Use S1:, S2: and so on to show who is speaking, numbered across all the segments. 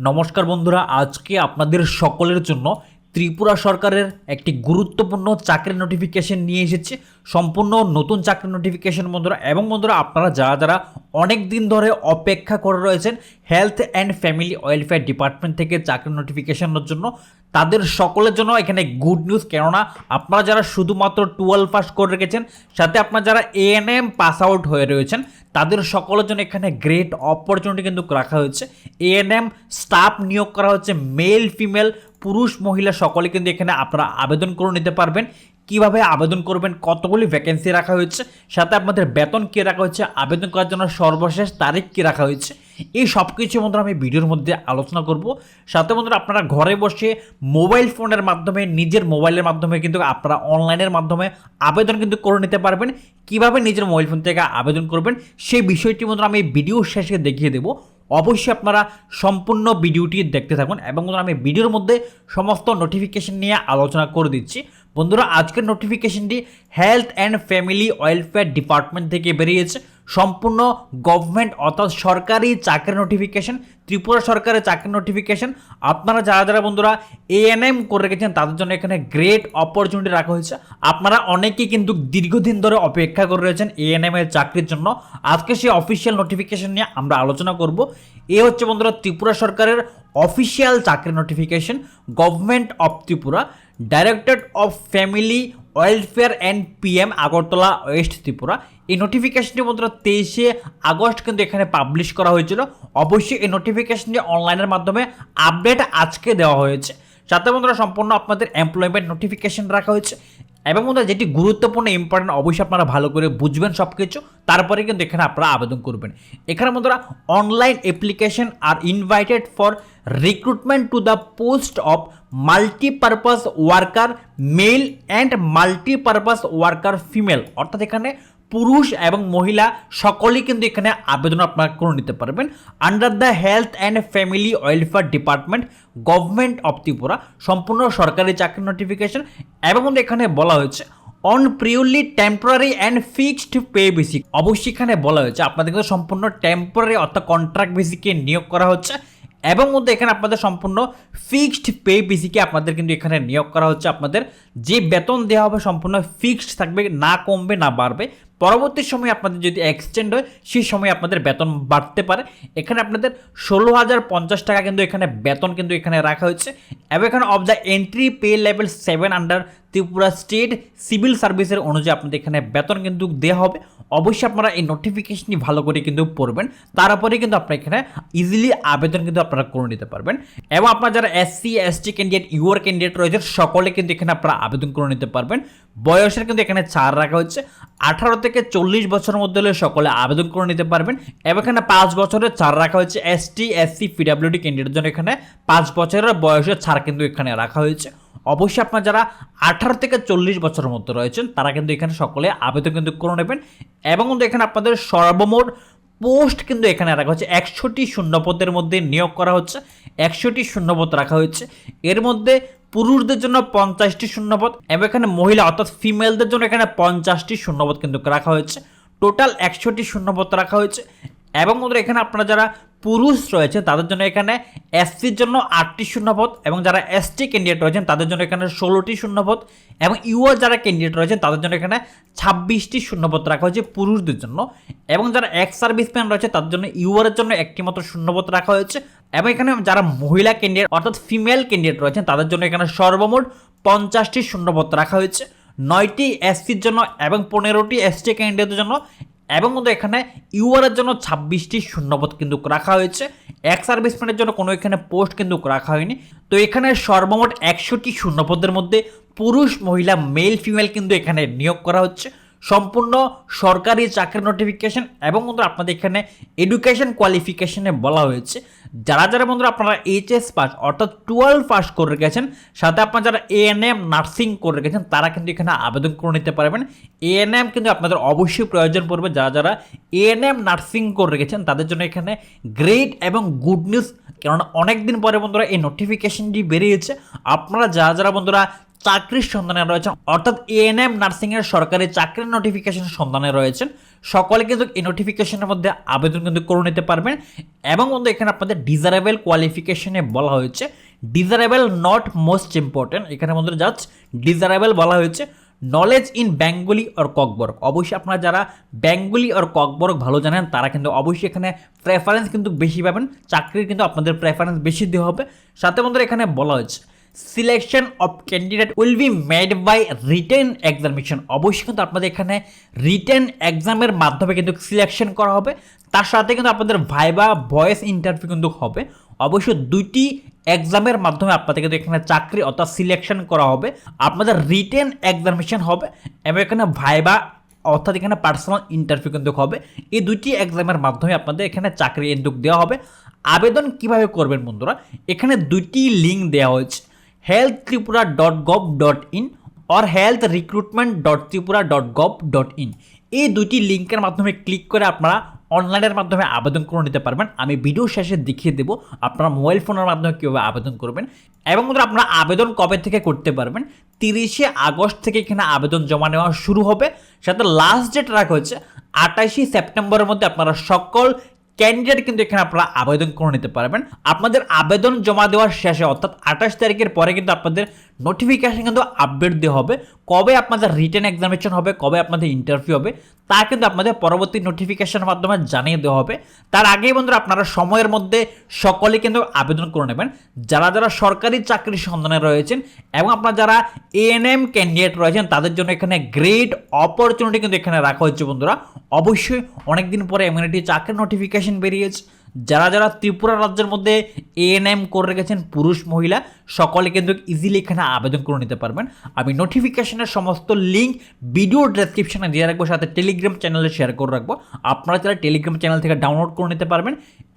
S1: নমস্কার বন্ধুরা, আজকে আপনাদের সকলের জন্য ত্রিপুরা সরকারের একটি গুরুত্বপূর্ণ চাকরির নোটিফিকেশন নিয়ে এসেছে। সম্পূর্ণ নতুন চাকরির নোটিফিকেশন বন্ধুরা। এবং বন্ধুরা, আপনারা যারা যারা অনেক দিন ধরে অপেক্ষা করে রয়েছেন health and family welfare department থেকে চাকরির নোটিফিকেশনের জন্য, তাদের সকলের জন্য এখানে গুড নিউজ। কেননা আপনারা যারা শুধুমাত্র 12 পাস করে রেখেছেন, সাথে আপনারা যারা এএনএম পাস আউট হয়ে রয়েছেন, তাদের সকলের জন্য এখানে গ্রেট অপরচুনিটি কিন্তু রাখা হয়েছে। এএনএম স্টাফ নিয়োগ করা হচ্ছে, মেল ফিমেল পুরুষ মহিলা সকলে কিন্তু এখানে আপনারা আবেদন করে নিতে পারবেন। কিভাবে আবেদন করবেন, কতগুলি ভ্যাকেন্সি রাখা হয়েছে, সাথে আপনাদের বেতন কী রাখা হয়েছে, আবেদন করার জন্য সর্বশেষ তারিখ কী রাখা হয়েছে, এই সব কিছু বন্ধুরা আমি ভিডিওর মধ্যে আলোচনা করব। সাথে বন্ধুরা, আপনারা ঘরে বসে মোবাইল ফোনের মাধ্যমে, নিজের মোবাইলের মাধ্যমে কিন্তু আপনারা অনলাইনের মাধ্যমে আবেদন কিন্তু করে নিতে পারবেন। কিভাবে নিজের মোবাইল ফোন থেকে আবেদন করবেন সেই বিষয়টি বন্ধুরা আমি ভিডিওর শেষে দেখিয়ে দেবো। অবশ্যই আপনারা সম্পূর্ণ ভিডিওটি দেখতে থাকুন। এবং বন্ধুরা, আমি ভিডিওর মধ্যে সমস্ত নোটিফিকেশন নিয়ে আলোচনা করে দিচ্ছি। বন্ধুরা, আজকের নোটিফিকেশনটি health and family welfare department থেকে বেরিয়েছে। সম্পূর্ণ গভর্নমেন্ট অর্থাৎ সরকারি চাকরির নোটিফিকেশন, ত্রিপুরা সরকারের চাকরির নোটিফিকেশন। আপনারা যারা যারা বন্ধুরা এএনএম করে রেখেছেন তাদের জন্য এখানে গ্রেট অপরচুনিটি রাখা হয়েছে। আপনারা অনেকেই কিন্তু দীর্ঘদিন ধরে অপেক্ষা করে রয়েছেন এএনএম এর চাকরির জন্য। আজকে সেই অফিসিয়াল নোটিফিকেশন নিয়ে আমরা আলোচনা করব। এ হচ্ছে বন্ধুরা ত্রিপুরা সরকারের অফিসিয়াল চাকরির notification. Government of Tripura, directorate of family welfare and PM, Agartala, West Tripura. এই নোটিফিকেশনটি বন্ধুরা 23শে আগস্ট কিন্তু এখানে পাবলিশ করা হয়েছিল। অবশ্যই এই নোটিফিকেশনটি অনলাইনের মাধ্যমে আপডেট আজকে দেওয়া হয়েছে। সাথে বন্ধুরা, সম্পূর্ণ আপনাদের এমপ্লয়মেন্ট নোটিফিকেশন রাখা হয়েছে। এবং বন্ধুরা, যেটি গুরুত্বপূর্ণ ইম্পর্টেন্ট, অবশ্যই আপনারা ভালো করে বুঝবেন সব কিছু, তারপরে কিন্তু এখানে আপনারা আবেদন করবেন। এখানে বন্ধুরা online application are invited for recruitment to the post of multipurpose worker male and multipurpose worker female, অর্থাৎ এখানে পুরুষ এবং মহিলা সকলেই কিন্তু এখানে আবেদন আপনারা করে নিতে পারবেন। Under the health and family welfare department, government of Tripura, সম্পূর্ণ সরকারি চাকরির নোটিফিকেশন। এবং এখানে বলা হয়েছে on purely temporary and fixed pay basic. অবশ্যই এখানে বলা হয়েছে আপনাদের কিন্তু সম্পূর্ণ টেম্পোরারি অর্থাৎ কন্ট্রাক্ট বেসিকে নিয়োগ করা হচ্ছে। এবং এখানে আপনাদের সম্পূর্ণ ফিক্সড পে বেসিকে আপনাদের কিন্তু এখানে নিয়োগ করা হচ্ছে। আপনাদের যে বেতন দেওয়া হবে সম্পূর্ণ ফিক্সড থাকবে, না কমবে না বাড়বে। পরবর্তী সময়ে আপনাদের যদি এক্সটেন্ড হয় সেই সময় আপনাদের বেতন বাড়তে পারে। এখানে আপনাদের 16,050 টাকা কিন্তু এখানে বেতন কিন্তু এখানে রাখা হয়েছে। এবং এখানে of the entry pay level 7 under Tripura state civil সার্ভিসের অনুযায়ী আপনাদের এখানে বেতন কিন্তু দেওয়া হবে। অবশ্যই আপনারা এই নোটিফিকেশনটি ভালো করে কিন্তু পড়বেন, তারপরে কিন্তু আপনারা এখানে ইজিলি আবেদন কিন্তু আপনারা করে নিতে পারবেন। এবং আপনারা যারা SC ST candidate, UR candidate রয়েছে সকলে কিন্তু এখানে আপনারা আবেদন করে নিতে পারবেন। বয়সের কিন্তু এখানে 4 রাখা হচ্ছে। 18 থেকে 40 বছরের মধ্যে হলে সকলে আবেদন করে নিতে পারবেন। এবং এখানে 5 বছরের ছাড় রাখা হয়েছে। ST SC PWD ক্যান্ডিডেটের জন্য এখানে 5 বছরের বয়সের ছাড় কিন্তু এখানে রাখা হয়েছে। অবশ্যই আপনারা যারা 18 থেকে 40 বছরের মধ্যে রয়েছেন তারা কিন্তু এখানে সকলে আবেদন কিন্তু করে নেবেন। এবং এখানে আপনাদের সর্বমোট পোস্ট কিন্তু এখানে রাখা হচ্ছে 100টি শূন্যপদের মধ্যে নিয়োগ করা হচ্ছে। 100টি শূন্যপদ রাখা হয়েছে। এর মধ্যে পুরুষদের জন্য 50টি শূন্যপদ এবং এখানে মহিলা অর্থাৎ ফিমেলদের জন্য এখানে 50টি শূন্যপদ কিন্তু রাখা হয়েছে। টোটাল 100টি শূন্যপদ রাখা হয়েছে। এবং এখানে আপনারা যারা পুরুষ রয়েছে তাদের জন্য এখানে SCর জন্য 8টি শূন্যপদ, এবং যারা ST ক্যান্ডিডেট রয়েছেন তাদের জন্য এখানে 16টি শূন্যপদ, এবং ইউআর যারা ক্যান্ডিডেট রয়েছেন তাদের জন্য এখানে 26টি শূন্যপদ রাখা হয়েছে পুরুষদের জন্য। এবং যারা এক্স সার্ভিসম্যান রয়েছে তাদের জন্য ইউআরের জন্য একটি মাত্র শূন্যপদ রাখা হয়েছে। এবং এখানে যারা মহিলা ক্যান্ডিডেট অর্থাৎ ফিমেল ক্যান্ডিডেট রয়েছেন তাদের জন্য এখানে সর্বমোট 50টি শূন্যপদ রাখা হয়েছে। 9টি SCর জন্য এবং 15টি ST ক্যান্ডিডেটের জন্য। এবং এখানে ইউআরের জন্য 26টি শূন্যপদ কিন্তু রাখা হয়েছে। এক্স সার্ভিসম্যানের জন্য কোনো এখানে পোস্ট কিন্তু রাখা হয়নি। তো এখানে সর্বমোট 100টি শূন্যপদের মধ্যে পুরুষ মহিলা মেল ফিমেল কিন্তু এখানে নিয়োগ করা হচ্ছে। সম্পূর্ণ সরকারি চাকরির নোটিফিকেশন। এবং আপনাদের এখানে এডুকেশন কোয়ালিফিকেশনে বলা হয়েছে যারা যারা বন্ধুরা আপনারা HS পাস অর্থাৎ 12 পাস করে রেখেছেন, সাথে আপনারা যারা ANM নার্সিং করে রেখেছেন তারা কিন্তু এখানে আবেদন করে নিতে পারবেন। ANM কিন্তু আপনাদের অবশ্যই প্রয়োজন পড়বে। যারা যারা ANM নার্সিং করে রেখেছেন তাদের জন্য এখানে গ্রেট এবং গুড নিউজ, কেননা অনেক দিন পরে বন্ধুরা এই নোটিফিকেশনটি বেরিয়েছে। আপনারা যারা যারা বন্ধুরা চাকরির সন্ধানে রয়েছেন, অর্থাৎ এএনএম নার্সিংয়ের সরকারি চাকরির নোটিফিকেশন সন্ধানে রয়েছেন, সকলে কিন্তু এই নোটিফিকেশনের মধ্যে আবেদন কিন্তু করে নিতে পারবেন। এবং বন্ধু এখানে আপনাদের ডিজারেবল কোয়ালিফিকেশনে বলা হয়েছে, ডিজারেবল নট মোস্ট ইম্পর্টেন্ট, এখানে বন্ধু জাস্ট ডিজারেবল বলা হয়েছে। নলেজ ইন বেঙ্গলি আর ককবরক, অবশ্যই আপনারা যারা বেঙ্গলি আর ককবরক ভালো জানেন তারা কিন্তু অবশ্যই এখানে প্রেফারেন্স কিন্তু বেশি পাবেন, চাকরির কিন্তু আপনাদের প্রেফারেন্স বেশি দেওয়া হবে। সাথে বন্ধুরা এখানে বলা হয়েছে selection of candidate will be made by written examination, অবশ্যই কিন্তু আপনাদের এখানে রিটেন এক্সামের মাধ্যমে কিন্তু সিলেকশন করা হবে। তার সাথে কিন্তু আপনাদের ভাইবা ভয়েস ইন্টারভিউ কিন্তু হবে। অবশ্যই দুইটি এক্সামের মাধ্যমে আপনাদের কিন্তু এখানে চাকরি অর্থাৎ সিলেকশন করা হবে। আপনাদের রিটেন এক্সামিনেশন হবে এবং এখানে ভাইবা অর্থাৎ এখানে পার্সোনাল ইন্টারভিউ কিন্তু হবে। এই দুইটি এক্সামের মাধ্যমে আপনাদের এখানে চাকরি কিন্তু দেওয়া হবে। আবেদন কিভাবে করবেন বন্ধুরা, এখানে দুইটি লিঙ্ক দেওয়া হয়েছে, healthtripura.gov.in or healthrecruitment.tripura.gov.in। এই দুইটি লিঙ্কের মাধ্যমে ক্লিক করে আপনারা অনলাইনের মাধ্যমে আবেদন করে নিতে পারবেন। আমি ভিডিও শেষে দেখিয়ে দেবো আপনারা মোবাইল ফোনের মাধ্যমে কীভাবে আবেদন করবেন। এবং বন্ধুরা আপনারা আবেদন কবে থেকে করতে পারবেন, 30শে আগস্ট থেকে এখানে আবেদন জমা নেওয়া শুরু হবে। সাথে লাস্ট ডেট রাখা হয়েছে 28শে সেপ্টেম্বরের মধ্যে আপনারা সকল ক্যান্ডিডেট কিন্তু এখানে আপনারা আবেদন করে নিতে পারবেন। আপনাদের আবেদন জমা দেওয়ার শেষে অর্থাৎ 28 তারিখের পরে কিন্তু আপনাদের নোটিফিকেশন কিন্তু আপডেট দেওয়া হবে, কবে আপনাদের রিটেন এক্সামিনেশন হবে, কবে আপনাদের ইন্টারভিউ হবে, তা কিন্তু আপনাদের পরবর্তী নোটিফিকেশনের মাধ্যমে জানিয়ে দেওয়া হবে। তার আগেই বন্ধুরা আপনারা সময়ের মধ্যে সকলে কিন্তু আবেদন করে নেবেন, যারা যারা সরকারি চাকরির সন্ধানে রয়েছেন এবং আপনারা যারা এএনএম ক্যান্ডিডেট রয়েছেন তাদের জন্য এখানে গ্রেট অপরচুনিটি কিন্তু এখানে রাখা হচ্ছে বন্ধুরা। অবশ্যই অনেকদিন পরে এমন একটি চাকরির নোটিফিকেশন বেরিয়েছে, যারা যারা ত্রিপুরা রাজ্যের মধ্যে এএনএম করে রেখেছেন পুরুষ মহিলা সকলে কিন্তু ইজিলি এখানে আবেদন করে নিতে পারবেন। আমি নোটিফিকেশনের সমস্ত লিঙ্ক ভিডিও ডেসক্রিপশনে দিয়ে রাখবো, সাথে টেলিগ্রাম চ্যানেলে শেয়ার করে রাখবো, আপনারা যারা টেলিগ্রাম চ্যানেল থেকে ডাউনলোড করে নিতে পারবেন।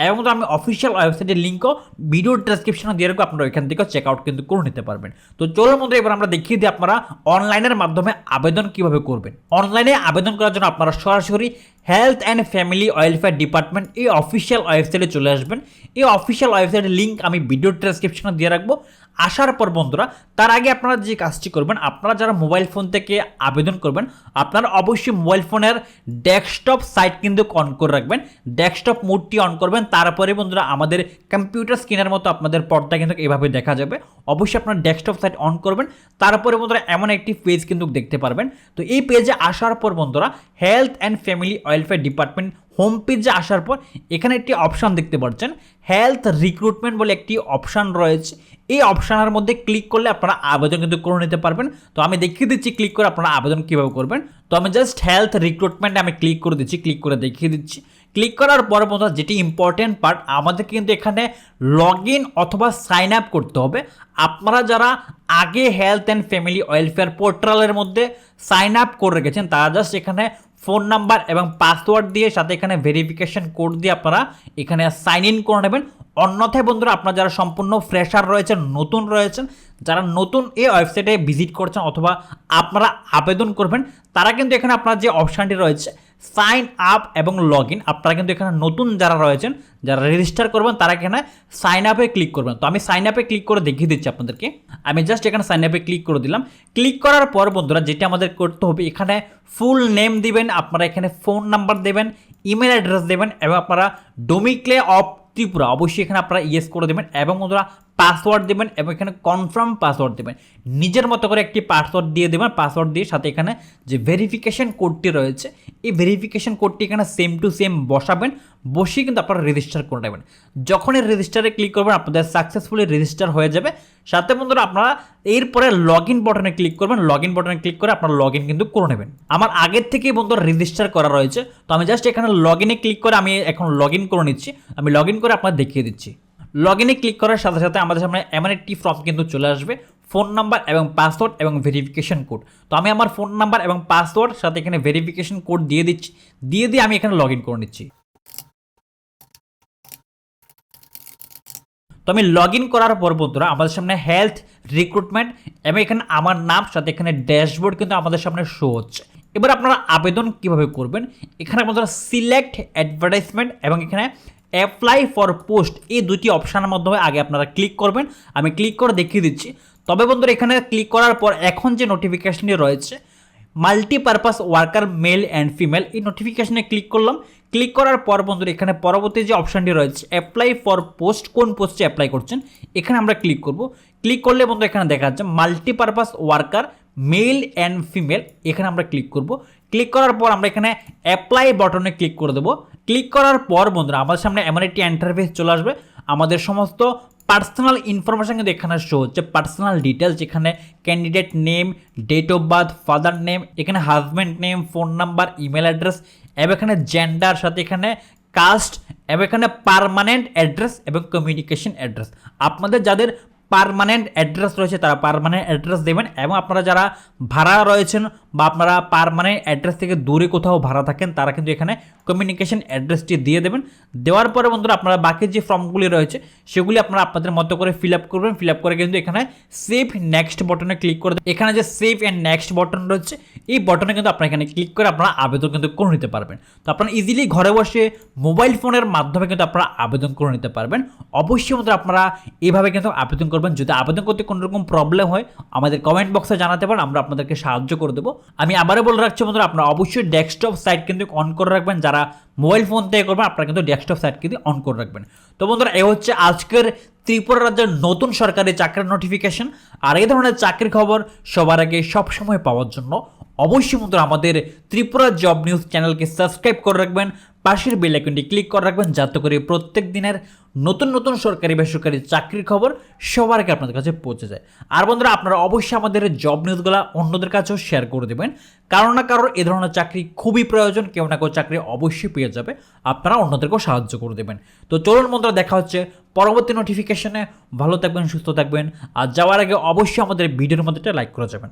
S1: এবং আমি অফিসিয়াল ওয়েবসাইটের লিঙ্কও ভিডিও ডেসক্রিপশনে দিয়ে রাখবো, আপনারা ওইখান থেকে চেক আউট কিন্তু করে নিতে পারবেন। তো চলোর মধ্যে এবার আমরা দেখিয়ে দিই আপনারা অনলাইনের মাধ্যমে আবেদন কিভাবে করবেন। অনলাইনে আবেদন করার জন্য আপনারা সরাসরি health and family welfare department এই অফিসিয়াল ওয়েবসাইটে চলে আসবেন। এই অফিসিয়াল ওয়েবসাইটের লিঙ্ক আমি ভিডিও ডেসক্রিপশনে দিয়ে রাখবো। আসার পর বন্ধুরা তার আগে আপনারা যে কাজটি করবেন, আপনারা যারা মোবাইল ফোন থেকে আবেদন করবেন আপনারা অবশ্যই মোবাইল ফোনের ডেস্কটপ সাইট কিন্তু অন করে রাখবেন, ডেস্কটপ মোডটি অন করবেন। তারপরে বন্ধুরা আমাদের কম্পিউটার স্ক্রিনের মতো আপনাদের পর্দা কিন্তু এভাবে দেখা যাবে। অবশ্যই আপনার ডেস্কটপ সাইট অন করবেন, তারপরে বন্ধুরা এমন একটি পেজ কিন্তু দেখতে পারবেন। তো এই পেজে আসার পর বন্ধুরা health and family welfare department home পেজে আসার পর এখানে একটি অপশান দেখতে পাচ্ছেন, হেলথ রিক্রুটমেন্ট বলে একটি অপশান রয়েছে। এই অপশানের মধ্যে ক্লিক করলে আপনারা আবেদন কিন্তু করে নিতে পারবেন। তো আমি দেখিয়ে দিচ্ছি ক্লিক করে আপনারা আবেদন কীভাবে করবেন। তো আমি জাস্ট হেলথ রিক্রুটমেন্টে আমি ক্লিক করে দিচ্ছি, ক্লিক করে দেখিয়ে দিচ্ছি। ক্লিক করার পরে বন্ধুরা যেটি ইম্পর্টেন্ট পার্ট, আমাদের কিন্তু এখানে লগ ইন অথবা সাইন আপ করতে হবে। আপনারা যারা আগে হেলথ অ্যান্ড ফ্যামিলি ওয়েলফেয়ার পোর্টালের মধ্যে সাইন আপ করে রেখেছেন তারা জাস্ট এখানে ফোন নাম্বার এবং পাসওয়ার্ড দিয়ে সাথে এখানে ভেরিফিকেশন কোড দিয়ে আপনারা এখানে সাইন ইন করে নেবেন। অন্যথায় বন্ধুরা আপনারা যারা সম্পূর্ণ ফ্রেশার রয়েছেন, নতুন রয়েছেন, যারা নতুন এই ওয়েবসাইটে ভিজিট করছেন অথবা আপনারা আবেদন করবেন তারা কিন্তু এখানে আপনার যে অপশানটি রয়েছে সাইন আপ এবং লগ ইন, আপনারা কিন্তু এখানে নতুন যারা রয়েছেন যারা রেজিস্টার করবেন তারা এখানে সাইন আপে ক্লিক করবেন। তো আমি সাইন আপে ক্লিক করে দেখিয়ে দিচ্ছি আপনাদেরকে। আমি জাস্ট এখানে সাইন আপে ক্লিক করে দিলাম। ক্লিক করার পর বন্ধুরা যেটা আমাদের করতে হবে, এখানে ফুল নেম দিবেন, আপনারা এখানে ফোন নাম্বার দেবেন, ইমেল অ্যাড্রেস দেবেন এবং আপনারা ডোমিক্লে অফ ত্রিপুরা অবশ্যই এখানে আপনারা ইয়েস করে দেবেন এবং বন্ধুরা পাসওয়ার্ড দেবেন এবং এখানে কনফার্ম পাসওয়ার্ড দেবেন, নিজের মতো করে একটি পাসওয়ার্ড দিয়ে দেবেন। পাসওয়ার্ড দিয়ে সাথে এখানে যে ভেরিফিকেশন কোডটি রয়েছে এই ভেরিফিকেশন কোডটি এখানে সেম টু সেম বসাবেন, বসিয়ে কিন্তু আপনারা রেজিস্টার করে নেবেন। যখনই রেজিস্টারে ক্লিক করবেন আপনাদের সাকসেসফুলি রেজিস্টার হয়ে যাবে। সাথে বন্ধুরা আপনারা এরপরে লগ ইন বাটনে ক্লিক করবেন, লগ ইন বাটনে ক্লিক করে আপনারা লগ ইন কিন্তু করে নেবেন। আমার আগের থেকেই বন্ধুরা রেজিস্টার করা রয়েছে, তো আমি জাস্ট এখানে লগ ইনে ক্লিক করে আমি এখন লগ ইন করে নিচ্ছি। আমি লগ ইন করে আপনাদের দেখিয়ে দিচ্ছি। লগ ইনে ক্লিক করার সাথে সাথে আমাদের সামনে এমন একটি ফর্ম কিন্তু চলে আসবে, ফোন নাম্বার এবং পাসওয়ার্ড এবং ভেরিফিকেশন কোড। তো আমি আমার ফোন নাম্বার এবং পাসওয়ার্ড সাথে এখানে ভেরিফিকেশন কোড দিয়ে দিচ্ছি, দিয়ে আমি এখানে লগ ইন করে নিচ্ছি। তো আমি লগ ইন করার পর বন্ধুরা আমাদের সামনে হেলথ রিক্রুটমেন্ট এবং এখানে আমার নাম সাথে এখানে ড্যাশবোর্ড কিন্তু আমাদের সামনে শো হচ্ছে। এবার আপনারা আবেদন কিভাবে করবেন, এখানে আপনারা সিলেক্ট অ্যাডভার্টাইজমেন্ট এবং এখানে অ্যাপ্লাই ফর পোস্ট এই দুটি অপশানের মাধ্যমে আগে আপনারা ক্লিক করবেন। আমি ক্লিক করে দেখিয়ে দিচ্ছি। তবে বন্ধুরা এখানে ক্লিক করার পর এখন যে নোটিফিকেশনটি রয়েছে multipurpose worker male and female, এই নোটিফিকেশনে ক্লিক করলাম। ক্লিক করার পর বন্ধুরা এখানে পরবর্তী যে অপশানটি রয়েছে অ্যাপ্লাই ফর পোস্ট, কোন পোস্টে অ্যাপ্লাই করছেন এখানে আমরা ক্লিক করব। ক্লিক করলে বন্ধুরা এখানে দেখা যাচ্ছে multipurpose worker male and female, এখানে আমরা ক্লিক করব। ক্লিক করার পর আমরা এখানে অ্যাপ্লাই বাটনে ক্লিক করে দেবো। ক্লিক করার পর বন্ধুরা আমাদের সামনে এমন একটি ইন্টারফেস চলে আসবে। আমাদের সমস্ত পার্সোনাল ইনফরমেশন কিন্তু এখানে শো হচ্ছে, পার্সোনাল ডিটেলস, এখানে candidate name, date of birth, father name, এখানে husband name, phone number, email address এবং এখানে জেন্ডার, সাথে এখানে কাস্ট এবং এখানে পার্মানেন্ট অ্যাড্রেস এবং কমিউনিকেশন অ্যাড্রেস। আপনাদের যাদের পার্মানেন্ট অ্যাড্রেস রয়েছে তারা পার্মানেন্ট অ্যাড্রেস দেবেন, এবং আপনারা যারা ভাড়া রয়েছেন বা আপনারা পার্মানেন্ট অ্যাড্রেস থেকে দূরে কোথাও ভাড়া থাকেন তারা কিন্তু এখানে কমিউনিকেশন অ্যাড্রেসটি দিয়ে দেবেন। দেওয়ার পরে বন্ধুরা আপনারা বাকি যে ফর্মগুলি রয়েছে সেগুলি আপনারা আপনাদের মতো করে ফিল আপ করবেন। ফিল আপ করে কিন্তু এখানে সেভ নেক্সট বটনে ক্লিক করে দেবেন। এখানে যে সেভ অ্যান্ড নেক্সট বটন রয়েছে এই বটনে কিন্তু আপনারা এখানে ক্লিক করে আপনারা আবেদন কিন্তু করে নিতে পারবেন। তো আপনারা ইজিলি ঘরে বসে মোবাইল ফোনের মাধ্যমে কিন্তু আপনারা আবেদন করে নিতে পারবেন। অবশ্যই মতো আপনারা এইভাবে কিন্তু আবেদন করবেন। যদি আবেদন করতে কোনো রকম প্রবলেম হয় আমাদের কমেন্ট বক্সে জানাতে পারেন, আমরা আপনাদেরকে সাহায্য করে দেবো। আমি আবারও বলে রাখছি বন্ধুরা আপনারা অবশ্যই ডেস্কটপ সাইট কিন্তু অন করে রাখবেন। যারা মোবাইল ফোন থেকে করবেন আপনারা কিন্তু ডেস্কটপ সাইট কিন্তু অন করে রাখবেন। তো বন্ধুরা এই হচ্ছে আজকের ত্রিপুরা রাজ্যের নতুন সরকারি চাকরির নোটিফিকেশন। আর এই ধরনের চাকরির খবর সবার আগে সবসময় পাওয়ার জন্য অবশ্যই বন্ধুরা আমাদের ত্রিপুরা জব নিউজ চ্যানেলকে সাবস্ক্রাইব করে রাখবেন, পাশের বেল আইকনটি ক্লিক করে রাখবেন, যাতে করে প্রত্যেক দিনের নতুন নতুন সরকারি বেসরকারি চাকরির খবর সবার আগে আপনাদের কাছে পৌঁছে যায়। আর বন্ধুরা আপনারা অবশ্যই আমাদের জব নিউজগুলো অন্যদের কাছেও শেয়ার করে দেবেন, কারো না কারোর এ ধরনের চাকরি খুবই প্রয়োজন, কেউ না কেউ চাকরি অবশ্যই পেয়ে যাবে, আপনারা অন্যদেরকেও সাহায্য করে দেবেন। তো চলুন বন্ধুরা দেখা হচ্ছে পরবর্তী নোটিফিকেশনে। ভালো থাকবেন, সুস্থ থাকবেন, আর যাওয়ার আগে অবশ্যই আমাদের ভিডিওর মধ্যে লাইক করে যাবেন।